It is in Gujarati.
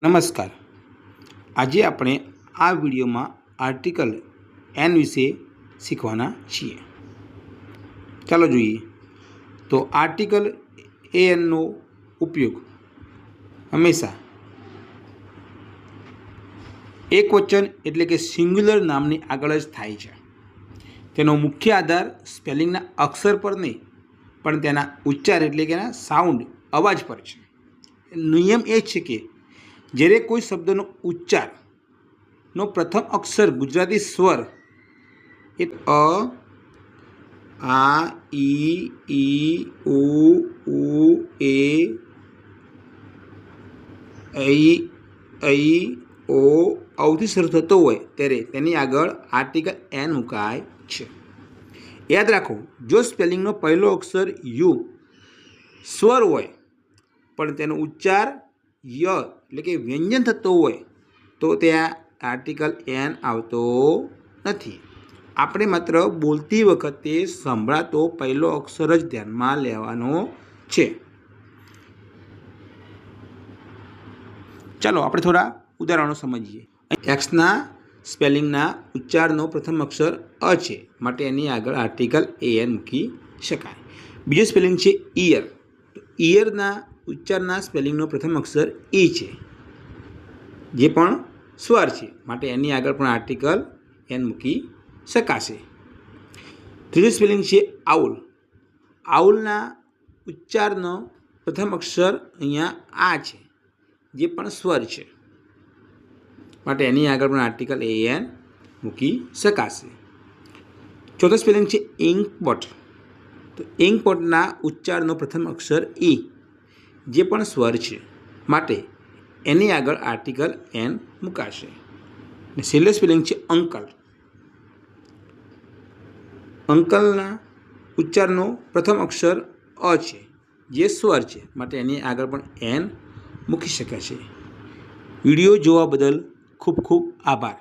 નમસ્કાર. આજે આપણે આ વિડીયોમાં આર્ટિકલ એન વિશે શીખવાના છીએ. ચાલો જોઈએ. તો આર્ટિકલ એનનો ઉપયોગ હંમેશા એકવચન એટલે કે સિંગ્યુલર નામની આગળ જ થાય છે. તેનો મુખ્ય આધાર સ્પેલિંગના અક્ષર પર નહીં પણ તેના ઉચ્ચાર એટલે કે એના સાઉન્ડ અવાજ પર છે. નિયમ એ છે કે જ્યારે કોઈ શબ્દનો ઉચ્ચારનો પ્રથમ અક્ષર ગુજરાતી સ્વર એ અ, આ, ઈ, ઉ, એ, ઐ, ઓ આવથી શરૂ થતો હોય ત્યારે તેની આગળ આર્ટિકલ એન મુકાય છે. યાદ રાખો, જો સ્પેલિંગનો પહેલો અક્ષર યુ સ્વર હોય પણ તેનો ઉચ્ચાર ય એટલે કે વ્યંજન થતો હોય તો ત્યાં આર્ટિકલ એન આવતો નથી. આપણે માત્ર બોલતી વખતે સંભળાતો પહેલો અક્ષર જ ધ્યાનમાં લેવાનો છે. ચાલો આપણે થોડા ઉદાહરણો સમજીએ. એક્સના સ્પેલિંગના ઉચ્ચારનો પ્રથમ અક્ષર અ છે, માટે એની આગળ આર્ટિકલ એન મૂકી શકાય. બીજો સ્પેલિંગ છે ઈયર. તો ઈયરના ઉચ્ચારના સ્પેલિંગનો પ્રથમ અક્ષર ઈ છે, જે પણ સ્વર છે, માટે એની આગળ પણ આર્ટિકલ એન મૂકી શકાશે. ત્રીજો સ્પેલિંગ છે આઉલ. આઉલના ઉચ્ચારનો પ્રથમ અક્ષર અહીંયા આ છે, જે પણ સ્વર છે, માટે એની આગળ પણ આર્ટિકલ એન મૂકી શકાશે. ચોથો સ્પેલિંગ છે ઇન્કપોટ. તો ઇન્કપોટના ઉચ્ચારનો પ્રથમ અક્ષર ઈ, જે પણ સ્વર છે, માટે એની આગળ આર્ટિકલ એન મુકાશે. અને છેલ્લો સ્પેલિંગ છે અંકલ. અંકલના ઉચ્ચારનો પ્રથમ અક્ષર અ છે, જે સ્વર છે, માટે એની આગળ પણ એન મૂકી શકે છે. વિડીયો જોવા બદલ ખૂબ ખૂબ આભાર.